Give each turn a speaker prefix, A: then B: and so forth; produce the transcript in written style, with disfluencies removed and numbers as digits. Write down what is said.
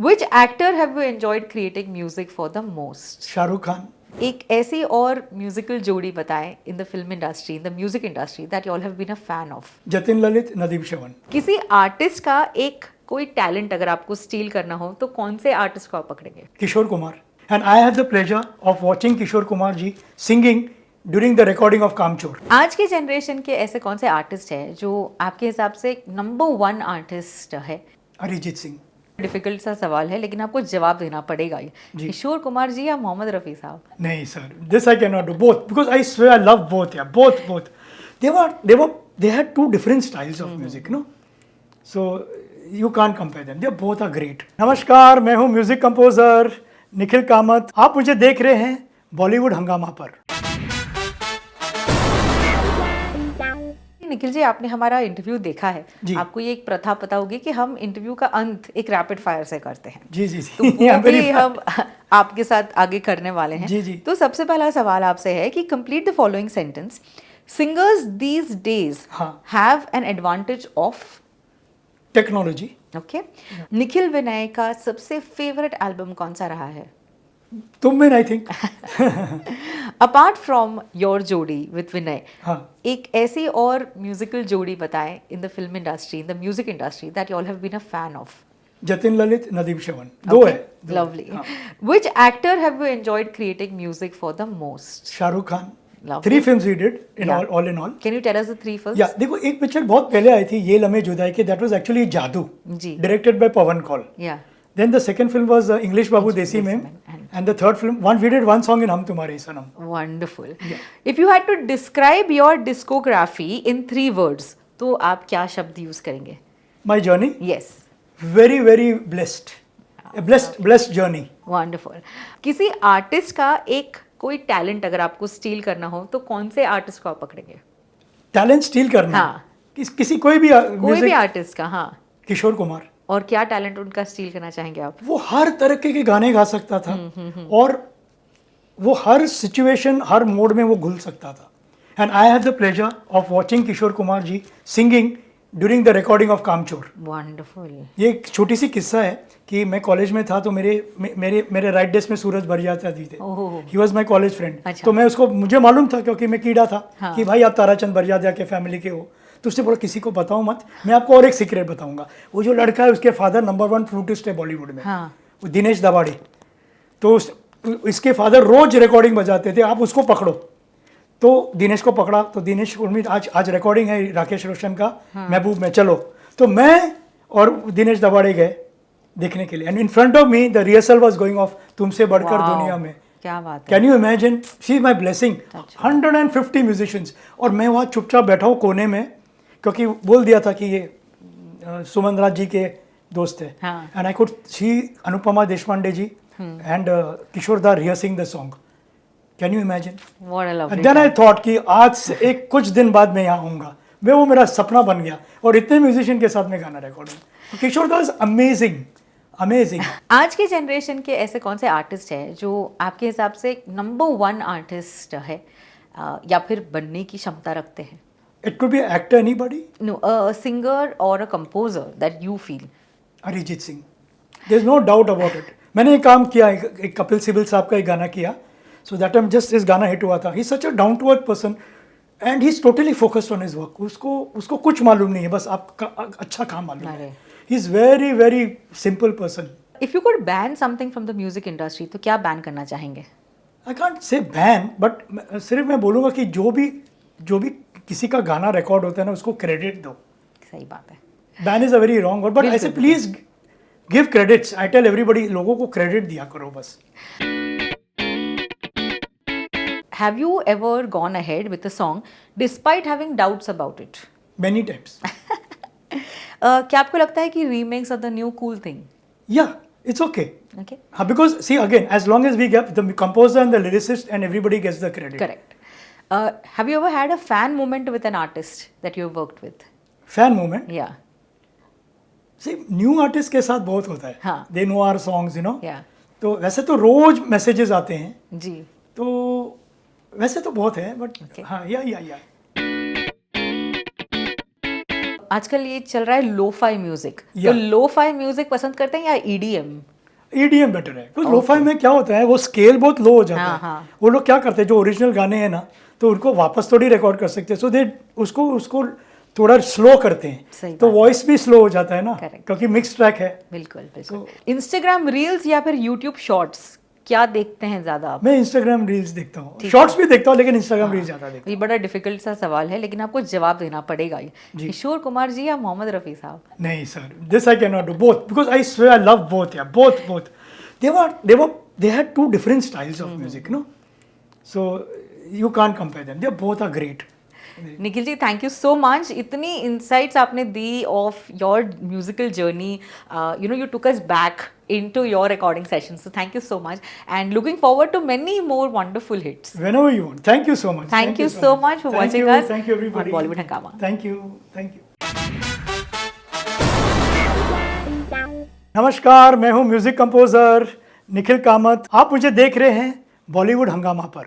A: Which actor have you enjoyed creating music for the most?
B: Shahrukh Khan.
A: एक ऐसी और musical जोड़ी बताएं in the film industry, in the music industry that you all have been a fan of.
B: Jatin Lalit, Nadeem Shravan.
A: किसी artist का एक कोई talent अगर आपको स्टील करना हो तो कौन से आर्टिस्ट को आप पकड़ेंगे?
B: Kishore Kumar. And I have the pleasure of watching Kishore Kumar ji singing during the recording of कामचोर.
A: आज के जनरेशन के ऐसे कौन से आर्टिस्ट हैं जो आपके हिसाब से नंबर 1 आर्टिस्ट है?
B: अरिजीत सिंह.
A: डिफिकल्ट सा सवाल है लेकिन आपको जवाब देना पड़ेगा. किशोर कुमार जी या मोहम्मद रफ़ी साहब?
B: नहीं sir, this I cannot do both because I swear I love both. Yeah, both. They had two different styles of music, you know. So you can't compare them. They both are great. नमस्कार, मैं हूँ music composer Nikhil Kamat. आप मुझे देख रहे हैं बॉलीवुड हंगामा पर.
A: निखिल जी, आपने हमारा इंटरव्यू देखा है.
B: जी.
A: आपको ये एक प्रथा पता होगी कि हम इंटरव्यू का अंत एक रैपिड फायर से करते हैं.
B: जी.
A: तो वो भी हम आपके साथ आगे करने वाले हैं.
B: जी.
A: तो सबसे पहला सवाल आपसे है कि complete the following sentence. Singers these days have an advantage of
B: technology.
A: Okay. Nikhil Vinay का सबसे फेवरेट एल्बम कौन सा रहा है?
B: तुम में I think.
A: Apart from your जोड़ी विद विनय,
B: हाँ,
A: एक ऐसी और म्यूजिकल जोड़ी बताएं in the film industry, in the music industry that you all have been a fan of.
B: Jatin Lalit, Nadeem Shravan. दो है.
A: Lovely. Which actor have you enjoyed creating music for the most?
B: Shahrukh Khan.
A: Lovely.
B: 3 films we did in
A: Yeah.
B: all in all.
A: Can you tell us the 3 films?
B: या देखो, एक picture बहुत पहले आई थी, ये लम्हे जुदाई के. दैट वाज एक्चुअली जादू,
A: जी.
B: Directed by Pawan Kaul.
A: Yeah.
B: Then the second film was English Babu Desi Mem. And the third film we did one song in Hum Tumhare Sanam.
A: Wonderful. If you had to describe your discography in 3 words, तो आप क्या शब्द use करेंगे?
B: My journey.
A: Yes.
B: Very very blessed. Blessed journey.
A: Wonderful. किसी artist का एक कोई talent अगर आपको स्टील करना हो तो कौन से आर्टिस्ट को आप पकड़ेंगे?
B: टैलेंट स्टील करना.
A: हाँ.
B: किसी कोई भी
A: आर्टिस्ट का. हाँ.
B: किशोर कुमार.
A: और क्या टैलेंट उनका स्टील करना चाहेंगे आप?
B: वो हर तरह के गाने गा सकता था. और वो हर सिचुएशन, हर मोड में वो घुल सकता था. And I have the pleasure of watching Kishore Kumar ji singing during the recording of Kamchor.
A: Wonderful.
B: ये एक छोटी सी किस्सा है कि मैं कॉलेज में था तो मेरे राइट डेस्क में सूरज भरजात्या जी थे. He was my college friend. तो मैं उसको, मुझे मालूम था क्योंकि मैं कीड़ा था. हाँ. कि भाई आप ताराचंद भरजात्या के फैमिली के हो. तो उसने बोला किसी को बताओ मत, मैं आपको और एक सीक्रेट बताऊंगा. वो जो लड़का है उसके फादर नंबर 1 फ्लूटिस्ट है बॉलीवुड में.
A: हाँ.
B: वो दिनेश दबाड़े. तो इसके फादर रोज रिकॉर्डिंग बजाते थे, आप उसको पकड़ो. तो दिनेश को पकड़ा. तो दिनेश उर्मित आज रिकॉर्डिंग है राकेश रोशन का. हाँ. महबूब में, चलो. तो मैं और दिनेश दबाड़े गए देखने के लिए. And in front of me the rehearsal was going of तुमसे बढ़कर दुनिया में.
A: क्या बात है.
B: Can you imagine? She is my blessing. 150 musicians. और मैं वहाँ चुपचाप बैठा हूँ कोने में, क्योंकि बोल दिया था कि ये सुमन राज जी के दोस्त है. And I could see Anupama Deshpande ji and Kishore da rehearsing the song. Can you imagine? Then I thought कि आज से एक कुछ दिन बाद मैं यहाँ आऊँगा. वो मेरा सपना बन गया. और इतने म्यूजिशियन के साथ में गाना रिकॉर्डिंग. किशोर दा इज अमेजिंग.
A: आज के जनरेशन के ऐसे कौन से आर्टिस्ट हैं जो आपके हिसाब से नंबर 1 आर्टिस्ट है या फिर बनने की क्षमता रखते हैं?
B: It could be an actor, anybody?
A: No, a singer or a composer that you feel.
B: Arijit Singh. There's no doubt about it. मैंने एक काम किया, एक कपिल सिब्बल साहब का एक गाना किया. So that time just इस गाना हिट हुआ था. He's such a down to earth person and he's totally focused on his work. उसको कुछ मालूम नहीं है, बस आपका अच्छा काम मालूम है. He's very very simple person.
A: If you could ban something from the music industry, तो क्या बैन करना चाहेंगे?
B: I can't say ban, but सिर्फ मैं बोलूँगा कि जो भी किसी का गाना रिकॉर्ड होता है ना, उसको क्रेडिट दो.
A: सही बात है.
B: Ban is a very wrong word, but I say please give credits. I tell everybody, लोगों को क्रेडिट दिया करो बस.
A: Have you ever gone ahead with a song despite having doubts about it?
B: Many times.
A: क्या आपको लगता है कि remakes are the new cool thing?
B: Yeah, it's okay.
A: Okay.
B: Because see again, as long as we get the composer and the lyricist and everybody gets the credit.
A: Correct. Have you ever had a fan moment with an artist that you've worked with?
B: Fan moment?
A: Yeah.
B: See, new artist के साथ बहुत होता है.
A: हाँ.
B: They know our songs, you know.
A: Yeah.
B: तो वैसे तो रोज messages आते हैं.
A: जी.
B: तो वैसे तो बहुत है, बट हाँ, या
A: आजकल ये चल रहा है लोफाई म्यूजिक, तो
B: Yeah.
A: लोफाई म्यूजिक पसंद करते हैं या ईडीएम?
B: EDM बेटर है, क्योंकि लोफाई में क्या होता है वो स्केल बहुत लो हो जाता
A: हाँ,
B: है।
A: हाँ।
B: वो लोग क्या करते हैं, जो ओरिजिनल गाने हैं ना, तो उनको वापस थोड़ी रिकॉर्ड कर सकते हैं, सो दे उसको थोड़ा स्लो करते
A: सही
B: हैं, तो
A: बात है।
B: वॉइस भी स्लो हो जाता है ना,
A: Correct.
B: क्योंकि मिक्स ट्रैक है।
A: बिल्कुल बिल्कुल। इंस्टाग्राम रील्स या फिर यूट्यूब शॉर्ट्स, क्या देखते हैं ज्यादा आप?
B: मैं इंस्टाग्राम रील्स देखता हूँ,
A: ठीक
B: शॉर्ट्स भी देखता हूँ, लेकिन इंस्टाग्राम रील्स ज़्यादा देखता
A: ये बड़ा डिफिकल्ट सा सवाल है, लेकिन आपको जवाब देना पड़ेगा।
B: जी।
A: किशोर कुमार जी या मोहम्मद रफ़ी साहब?
B: हूँ। नहीं sir, this I can not do both, because I swear I love both, या both they had two different styles of music, you know, so you can't compare them, they both are great.
A: Nikhil ji, thank you so much, इतनी insights आपने दी of your musical journey, you know, you took us back into your recording session, so thank you so much and looking forward to many more wonderful hits.
B: Whenever you want. Thank you so much.
A: Thank you so much for watching us
B: Thank you everybody.
A: on Bollywood Hungama.
B: Thank you. नमस्कार, मैं हूँ music composer Nikhil Kamat. आप मुझे देख रहे हैं बॉलीवुड हंगामा पर।